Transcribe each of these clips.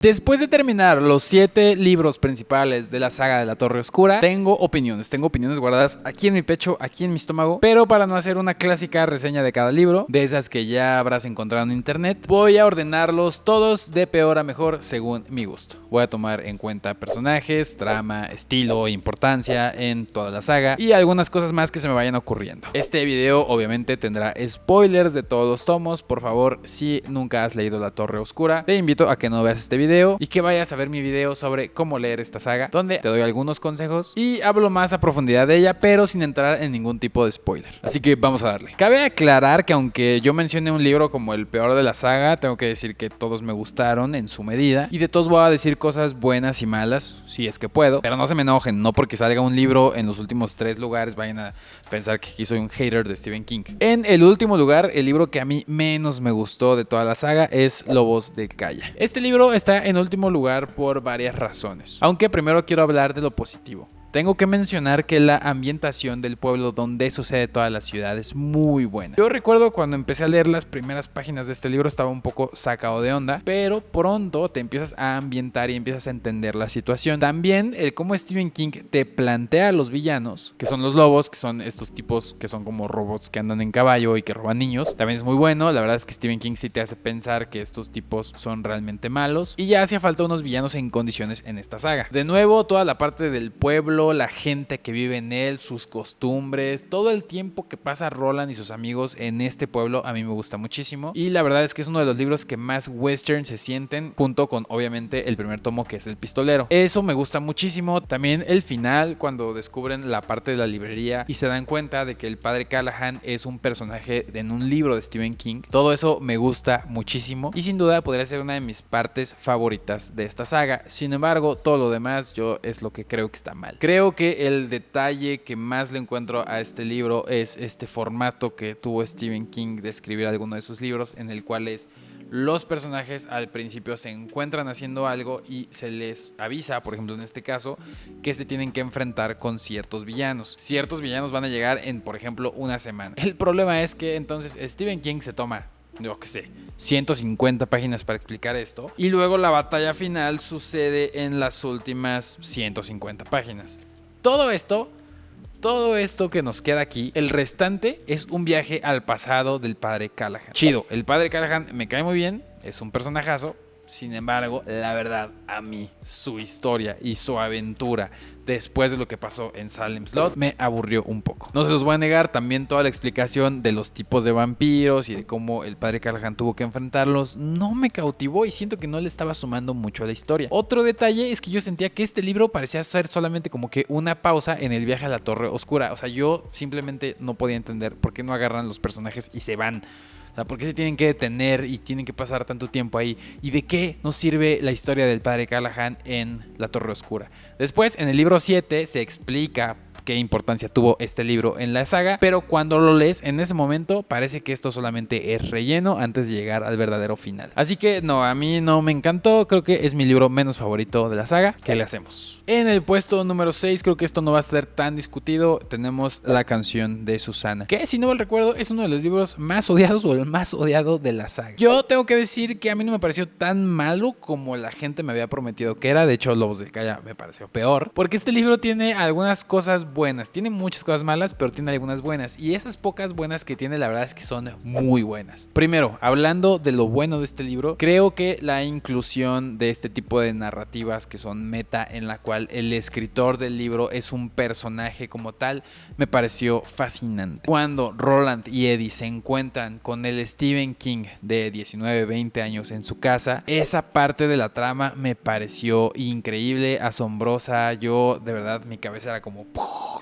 Después de terminar los 7 libros principales de la saga de la Torre Oscura, tengo opiniones guardadas aquí en mi pecho, aquí en mi estómago, pero para no hacer una clásica reseña de cada libro, de esas que ya habrás encontrado en internet, voy a ordenarlos todos de peor a mejor según mi gusto. Voy a tomar en cuenta personajes, trama, estilo, importancia en toda la saga y algunas cosas más que se me vayan ocurriendo. Este video obviamente tendrá spoilers de todos los tomos. Por favor, si nunca has leído la Torre Oscura, te invito a que no veas este video y que vayas a ver mi video sobre cómo leer esta saga, donde te doy algunos consejos y hablo más a profundidad de ella, pero sin entrar en ningún tipo de spoiler. Así que vamos a darle. Cabe aclarar que aunque yo mencione un libro como el peor de la saga, tengo que decir que todos me gustaron en su medida y de todos voy a decir cosas buenas y malas, si es que puedo, pero no se me enojen, no porque salga un libro en los últimos 3 lugares vayan a pensar que aquí soy un hater de Stephen King. En el último lugar, el libro que a mí menos me gustó de toda la saga es Lobos de Calla. Este libro está en último lugar por varias razones, aunque primero quiero hablar de lo positivo. Tengo que mencionar que la ambientación del pueblo donde sucede toda la ciudad es muy buena. Yo recuerdo cuando empecé a leer las primeras páginas de este libro estaba un poco sacado de onda, pero pronto te empiezas a ambientar y empiezas a entender la situación. También el cómo Stephen King te plantea a los villanos, que son los lobos, que son estos tipos que son como robots que andan en caballo y que roban niños, también es muy bueno. La verdad es que Stephen King sí te hace pensar que estos tipos son realmente malos y ya hacía falta unos villanos en condiciones en esta saga. De nuevo, toda la parte del pueblo, la gente que vive en él, sus costumbres, todo el tiempo que pasa Roland y sus amigos en este pueblo a mí me gusta muchísimo y la verdad es que es uno de los libros que más western se sienten, junto con obviamente el primer tomo que es El Pistolero. Eso me gusta muchísimo. También el final, cuando descubren la parte de la librería y se dan cuenta de que el padre Callahan es un personaje en un libro de Stephen King, todo eso me gusta muchísimo y sin duda podría ser una de mis partes favoritas de esta saga. Sin embargo, todo lo demás yo es lo que creo que está mal. Creo que el detalle que más le encuentro a este libro es este formato que tuvo Stephen King de escribir alguno de sus libros, en el cual los personajes al principio se encuentran haciendo algo y se les avisa, por ejemplo en este caso, que se tienen que enfrentar con ciertos villanos. Ciertos villanos van a llegar en, por ejemplo, una semana. El problema es que entonces Stephen King se toma, yo qué sé, 150 páginas para explicar esto y luego la batalla final sucede en las últimas 150 páginas. Todo esto que nos queda aquí, el restante es un viaje al pasado del padre Callahan. Chido, el padre Callahan me cae muy bien, es un personajazo. Sin embargo, la verdad, a mí, su historia y su aventura después de lo que pasó en Salem Slot me aburrió un poco. No se los voy a negar, también toda la explicación de los tipos de vampiros y de cómo el padre Callahan tuvo que enfrentarlos no me cautivó y siento que no le estaba sumando mucho a la historia. Otro detalle es que yo sentía que este libro parecía ser solamente como que una pausa en el viaje a la Torre Oscura. O sea, yo simplemente no podía entender por qué no agarran los personajes y se van. O sea, ¿por qué se tienen que detener y tienen que pasar tanto tiempo ahí? ¿Y de qué nos sirve la historia del padre Callahan en la Torre Oscura? Después, en el libro 7 se explica qué importancia tuvo este libro en la saga, pero cuando lo lees en ese momento parece que esto solamente es relleno antes de llegar al verdadero final. Así que no, a mí no me encantó, creo que es mi libro menos favorito de la saga. ¿Qué le hacemos? En el puesto número 6, creo que esto no va a ser tan discutido, tenemos La canción de Susana, que si no mal recuerdo es uno de los libros más odiados o el más odiado de la saga. Yo tengo que decir que a mí no me pareció tan malo como la gente me había prometido que era. De hecho, Lobos de Calla me pareció peor, porque este libro tiene algunas cosas buenas, tiene muchas cosas malas, pero tiene algunas buenas y esas pocas buenas que tiene la verdad es que son muy buenas. Primero, hablando de lo bueno de este libro, creo que la inclusión de este tipo de narrativas que son meta, en la cual el escritor del libro es un personaje como tal, me pareció fascinante. Cuando Roland y Eddie se encuentran con el Stephen King de 19, 20 años en su casa, esa parte de la trama me pareció increíble, asombrosa. Yo de verdad mi cabeza era como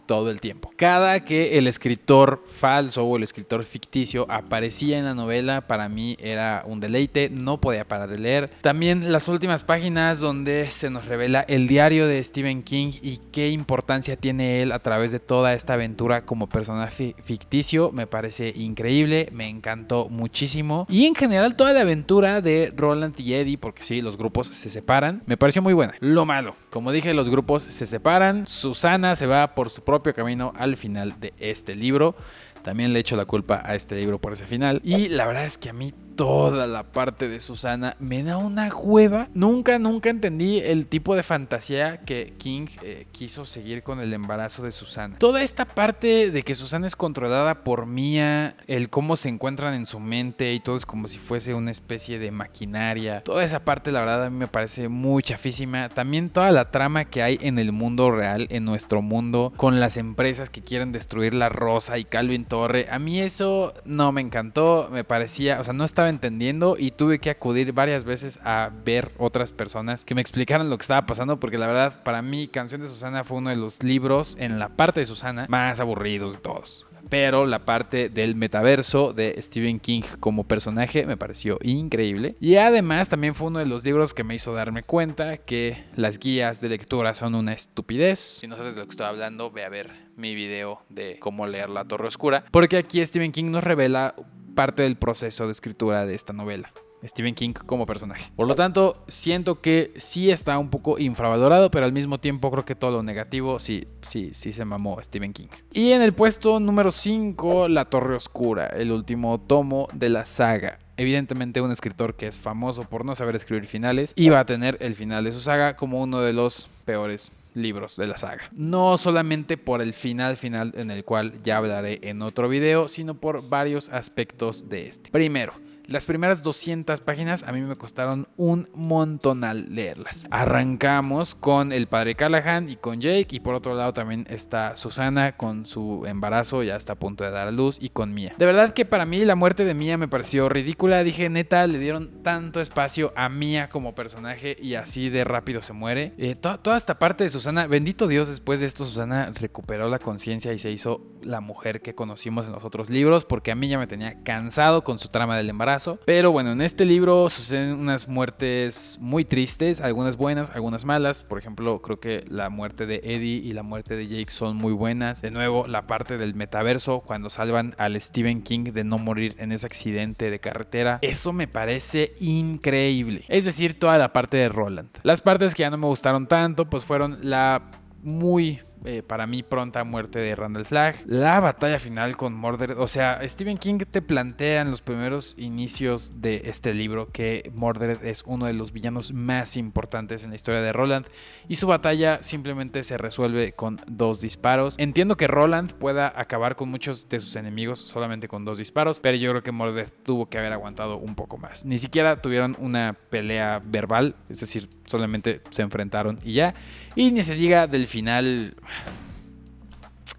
todo el tiempo. Cada que el escritor falso o el escritor ficticio aparecía en la novela, para mí era un deleite, no podía parar de leer. También las últimas páginas donde se nos revela el diario de Stephen King y qué importancia tiene él a través de toda esta aventura como personaje ficticio, me parece increíble, me encantó muchísimo. Y en general toda la aventura de Roland y Eddie, porque sí, los grupos se separan, me pareció muy buena. Lo malo, como dije, los grupos se separan, Susana se va por su propio camino al final de este libro. También le echo la culpa a este libro por ese final. Y la verdad es que a mí toda la parte de Susana me da una hueva. Nunca entendí el tipo de fantasía que King quiso seguir con el embarazo de Susana. Toda esta parte de que Susana es controlada por Mia, el cómo se encuentran en su mente y todo es como si fuese una especie de maquinaria. Toda esa parte, la verdad, a mí me parece muy chafísima. También toda la trama que hay en el mundo real, en nuestro mundo, con las empresas que quieren destruir La Rosa y Calvin Torre. A mí eso no me encantó, me parecía, o sea, no estaba entendiendo y tuve que acudir varias veces a ver otras personas que me explicaran lo que estaba pasando, porque la verdad, para mí, Canción de Susana fue uno de los libros en la parte de Susana más aburridos de todos. Pero la parte del metaverso de Stephen King como personaje me pareció increíble. Y además también fue uno de los libros que me hizo darme cuenta que las guías de lectura son una estupidez. Si no sabes de lo que estoy hablando, ve a ver mi video de cómo leer La Torre Oscura, porque aquí Stephen King nos revela parte del proceso de escritura de esta novela. Stephen King como personaje. Por lo tanto, siento que sí está un poco infravalorado, pero al mismo tiempo creo que todo lo negativo sí se mamó Stephen King. Y en el puesto número 5, La Torre Oscura, el último tomo de la saga. Evidentemente un escritor que es famoso por no saber escribir finales iba a tener el final de su saga como uno de los peores libros de la saga. No solamente por el final en el cual ya hablaré en otro video, sino por varios aspectos de este. Primero, las primeras 200 páginas a mí me costaron un montonal leerlas. Arrancamos con el padre Callahan y con Jake, y por otro lado también está Susana con su embarazo, ya está a punto de dar a luz, y con Mia. De verdad que para mí la muerte de Mia me pareció ridícula. Dije, neta, le dieron tanto espacio a Mia como personaje y así de rápido se muere. Toda esta parte de Susana, bendito Dios, después de esto Susana recuperó la conciencia y se hizo la mujer que conocimos en los otros libros, porque a mí ya me tenía cansado con su trama del embarazo. Pero bueno, en este libro suceden unas muertes muy tristes, algunas buenas, algunas malas. Por ejemplo, creo que la muerte de Eddie y la muerte de Jake son muy buenas. De nuevo, la parte del metaverso, cuando salvan al Stephen King de no morir en ese accidente de carretera, eso me parece increíble. Es decir, toda la parte de Roland. Las partes que ya no me gustaron tanto, pues fueron la muy para mí pronta muerte de Randall Flagg, la batalla final con Mordred. O sea, Stephen King te plantea en los primeros inicios de este libro que Mordred es uno de los villanos más importantes en la historia de Roland, y su batalla simplemente se resuelve con 2 disparos. Entiendo que Roland pueda acabar con muchos de sus enemigos solamente con 2 disparos, pero yo creo que Mordred tuvo que haber aguantado un poco más. Ni siquiera tuvieron una pelea verbal, es decir, solamente se enfrentaron y ya. Y ni se diga del final.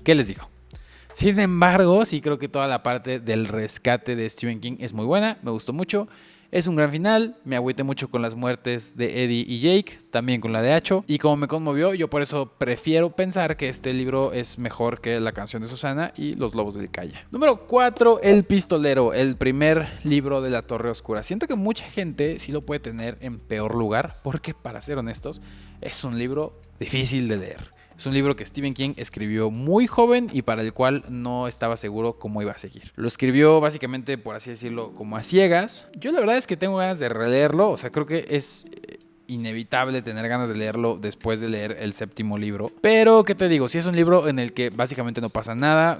¿Qué les digo? Sin embargo, sí creo que toda la parte del rescate de Stephen King es muy buena, me gustó mucho. Es un gran final, me agüité mucho con las muertes de Eddie y Jake, también con la de Acho, y como me conmovió, yo por eso prefiero pensar que este libro es mejor que La Canción de Susana y Los Lobos del Calla. Número 4, El Pistolero, el primer libro de La Torre Oscura. Siento que mucha gente sí lo puede tener en peor lugar, porque para ser honestos, es un libro difícil de leer. Es un libro que Stephen King escribió muy joven y para el cual no estaba seguro cómo iba a seguir. Lo escribió básicamente, por así decirlo, como a ciegas. Yo la verdad es que tengo ganas de releerlo. O sea, creo que es inevitable tener ganas de leerlo después de leer el 7º libro. Pero, ¿qué te digo? Si es un libro en el que básicamente no pasa nada,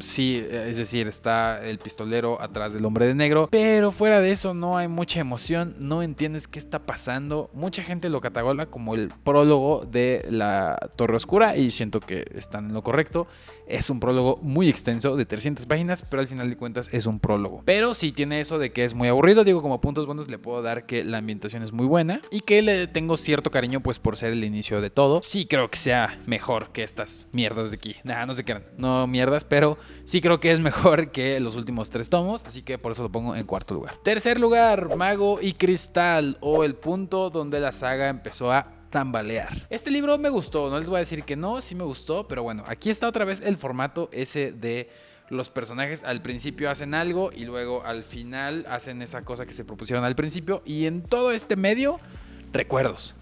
sí, es decir, está el pistolero atrás del hombre de negro, pero fuera de eso no hay mucha emoción, no entiendes qué está pasando. Mucha gente lo cataloga como el prólogo de La Torre Oscura y siento que están en lo correcto. Es un prólogo muy extenso de 300 páginas, pero al final de cuentas es un prólogo. Pero sí tiene eso de que es muy aburrido. Digo, como puntos buenos le puedo dar que la ambientación es muy buena y que le tengo cierto cariño pues por ser el inicio de todo. Sí creo que sea mejor que estas mierdas de aquí. No se crean, no mierdas, pero sí creo que es mejor que los últimos 3 tomos, así que por eso lo pongo en 4º lugar. Tercer lugar, Mago y Cristal, o el punto donde la saga empezó a tambalear. Este libro me gustó, no les voy a decir que no, sí me gustó, pero bueno, aquí está otra vez el formato ese de los personajes al principio hacen algo y luego al final hacen esa cosa que se propusieron al principio, y en todo este medio recuerdos.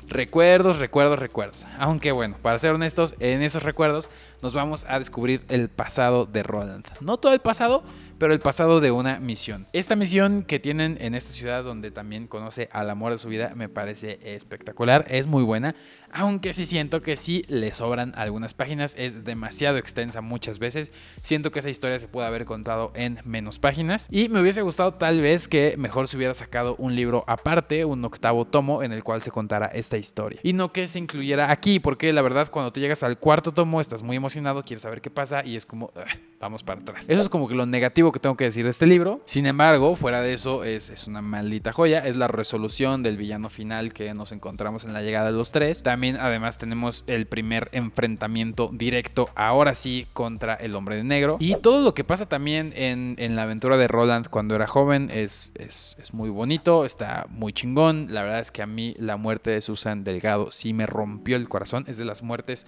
Aunque bueno, para ser honestos, en esos recuerdos nos vamos a descubrir el pasado de Roland. No todo el pasado, pero el pasado de una misión. Esta misión que tienen en esta ciudad donde también conoce al amor de su vida me parece espectacular, es muy buena, aunque sí siento que sí le sobran algunas páginas, es demasiado extensa muchas veces, siento que esa historia se puede haber contado en menos páginas y me hubiese gustado tal vez que mejor se hubiera sacado un libro aparte, un 8º tomo en el cual se contara esta historia y no que se incluyera aquí, porque la verdad cuando tú llegas al 4º tomo estás muy emocionado, quieres saber qué pasa y es como vamos para atrás. Eso es como que lo negativo que tengo que decir de este libro. Sin embargo, fuera de eso es una maldita joya, es la resolución del villano final que nos encontramos en la llegada de los 3. También además tenemos el primer enfrentamiento directo ahora sí contra el hombre de negro y todo lo que pasa también en la aventura de Roland cuando era joven es muy bonito, está muy chingón. La verdad es que a mí la muerte de Susan Delgado sí me rompió el corazón, es de las muertes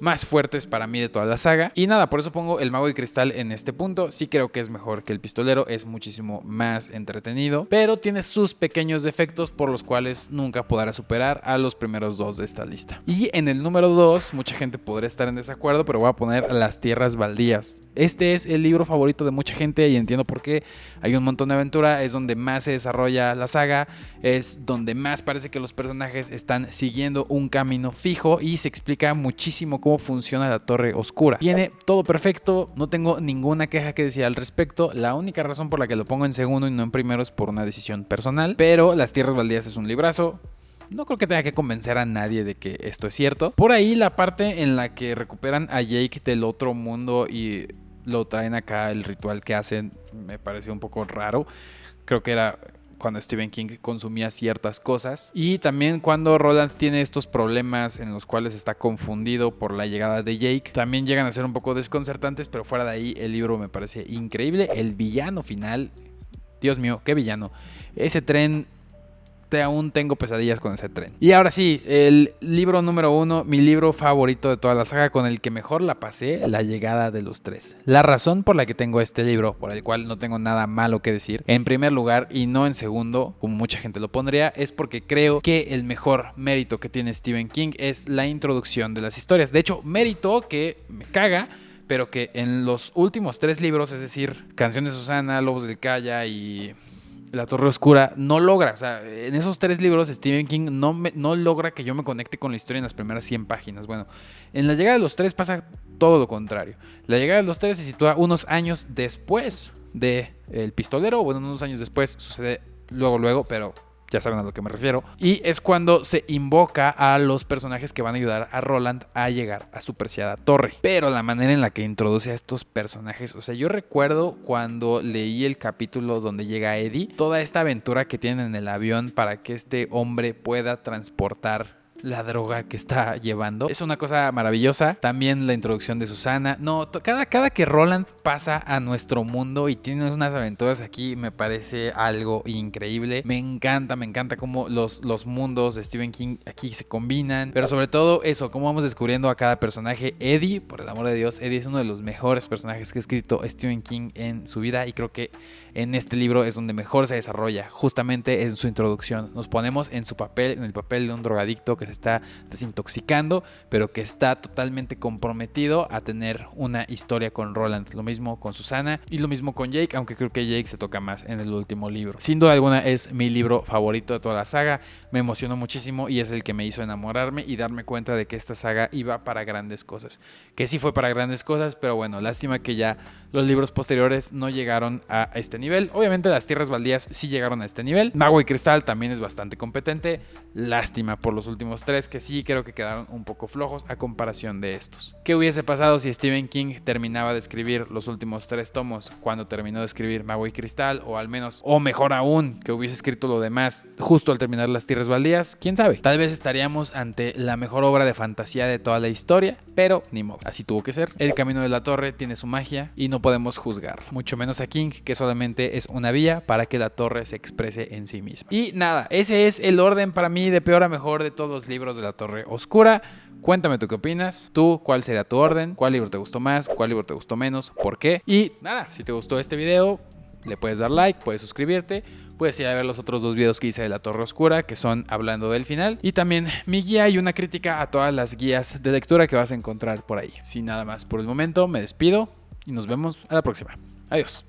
más fuertes para mí de toda la saga y nada, por eso pongo El Mago de Cristal en este punto. Sí creo que es mejor que El Pistolero, es muchísimo más entretenido, pero tiene sus pequeños defectos por los cuales nunca podrá superar a los primeros 2 de esta lista. Y en el número 2, mucha gente podría estar en desacuerdo, pero voy a poner Las Tierras Baldías. Este es el libro favorito de mucha gente y entiendo por qué. Hay un montón de aventura, es donde más se desarrolla la saga, es donde más parece que los personajes están siguiendo un camino fijo y se explica muchísimo cómo funciona la Torre Oscura. Tiene todo perfecto, no tengo ninguna queja que decir al respecto. La única razón por la que lo pongo en segundo y no en primero es por una decisión personal, pero Las Tierras Baldías es un librazo. No creo que tenga que convencer a nadie de que esto es cierto. Por ahí la parte en la que recuperan a Jake del otro mundo y lo traen acá, el ritual que hacen, me pareció un poco raro. Creo que era cuando Stephen King consumía ciertas cosas. Y también cuando Roland tiene estos problemas en los cuales está confundido por la llegada de Jake, también llegan a ser un poco desconcertantes, pero fuera de ahí el libro me parece increíble. El villano final, Dios mío, qué villano. Ese tren... aún tengo pesadillas con ese tren. Y ahora sí, el libro número 1, mi libro favorito de toda la saga, con el que mejor la pasé, La Llegada de los 3. La razón por la que tengo este libro, por el cual no tengo nada malo que decir, en primer lugar y no en segundo, como mucha gente lo pondría, es porque creo que el mejor mérito que tiene Stephen King es la introducción de las historias. De hecho, mérito que me caga, pero que en los últimos 3 libros, es decir, Canción de Susana, Lobos del Calla y La Torre Oscura, no logra, o sea, en esos 3 libros Stephen King no logra que yo me conecte con la historia en las primeras 100 páginas. Bueno, en La Llegada de los 3 pasa todo lo contrario. La Llegada de los 3 se sitúa unos años después de El Pistolero, bueno, unos años después, sucede luego, pero ya saben a lo que me refiero. Y es cuando se invoca a los personajes que van a ayudar a Roland a llegar a su preciada torre. Pero la manera en la que introduce a estos personajes, o sea, yo recuerdo cuando leí el capítulo donde llega Eddie, toda esta aventura que tienen en el avión para que este hombre pueda transportar la droga que está llevando. Es una cosa maravillosa. También la introducción de Susana. No, cada que Roland pasa a nuestro mundo y tiene unas aventuras aquí, me parece algo increíble. Me encanta cómo los mundos de Stephen King aquí se combinan. Pero sobre todo eso, cómo vamos descubriendo a cada personaje. Eddie, por el amor de Dios, Eddie es uno de los mejores personajes que ha escrito Stephen King en su vida y creo que en este libro es donde mejor se desarrolla, justamente en su introducción. Nos ponemos en su papel, en el papel de un drogadicto que se está desintoxicando, pero que está totalmente comprometido a tener una historia con Roland. Lo mismo con Susana y lo mismo con Jake, aunque creo que Jake se toca más en el último libro. Sin duda alguna es mi libro favorito de toda la saga, me emocionó muchísimo y es el que me hizo enamorarme y darme cuenta de que esta saga iba para grandes cosas. Que sí fue para grandes cosas, pero bueno, lástima que ya los libros posteriores no llegaron a este nivel. Obviamente Las Tierras Baldías sí llegaron a este nivel. Mago y Cristal también es bastante competente. Lástima por los últimos 3 que sí creo que quedaron un poco flojos a comparación de estos. ¿Qué hubiese pasado si Stephen King terminaba de escribir los últimos 3 tomos cuando terminó de escribir Mago y Cristal? O al menos, o mejor aún, que hubiese escrito lo demás justo al terminar Las Tierras Baldías. ¿Quién sabe? Tal vez estaríamos ante la mejor obra de fantasía de toda la historia, pero ni modo, así tuvo que ser. El Camino de la Torre tiene su magia y no podemos juzgar, mucho menos a King, que solamente es una vía para que la torre se exprese en sí misma. Y nada, ese es el orden para mí de peor a mejor de todos los libros de La Torre Oscura. Cuéntame tú qué opinas, tú cuál sería tu orden, cuál libro te gustó más, cuál libro te gustó menos, por qué. Y nada, si te gustó este video, le puedes dar like, puedes suscribirte, puedes ir a ver los otros 2 videos que hice de La Torre Oscura, que son hablando del final, y también mi guía y una crítica a todas las guías de lectura que vas a encontrar por ahí. Sin nada más por el momento, me despido y nos vemos a la próxima. Adiós.